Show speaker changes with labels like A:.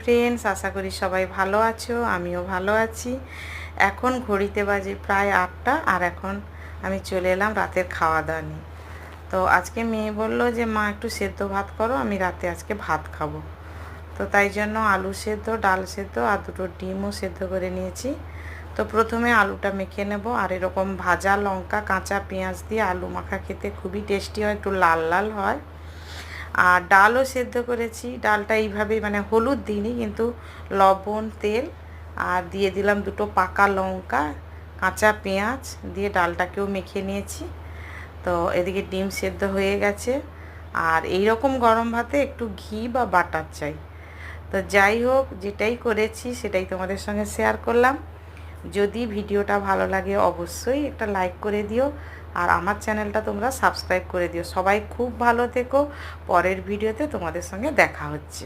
A: Friends, আশা করি সবাই ভালো আছো, আমিও ভালো আছি। এখন ঘড়িতে বাজে প্রায় 8টা, আর এখন আমি চলে এলাম রাতের খাওয়া দাওয়া নিয়ে। তো আজকে মেয়ে বললো যে মা একটু সেদ্ধ ভাত করো, আমি রাতে আজকে ভাত খাবো। তো তাই জন্য আলু সেদ্ধ, ডাল সেদ্ধ আর দুটো ডিমও সেদ্ধ করে নিয়েছি। তো প্রথমে আলুটা মেখে নেব, আর এরকম ভাজা লঙ্কা কাঁচা পেঁয়াজ দিয়ে আলু মাখা খেতে খুবই টেস্টি হয়, একটু লাল লাল হয়। আর ডালও সেদ্ধ করেছি, ডালটা এইভাবেই মানে হলুদ দিইনি, কিন্তু লবণ তেল আর দিয়ে দিলাম দুটো পাকা লঙ্কা কাঁচা পেঁয়াজ দিয়ে ডালটাকেও মেখে নিয়েছি। তো এদিকে ডিম সেদ্ধ হয়ে গেছে, আর এই রকম গরম ভাতে একটু ঘি বা বাটার চাই। তো যাই হোক, যেটাই করেছি সেটাই তোমাদের সঙ্গে শেয়ার করলাম। যদি ভিডিওটা ভালো লাগে অবশ্যই একটা লাইক করে দিও, আর আমার চ্যানেলটা তোমরা সাবস্ক্রাইব করে দিও। সবাই খুব ভালো থেকো, পরের ভিডিওতে তোমাদের সঙ্গে দেখা হচ্ছে।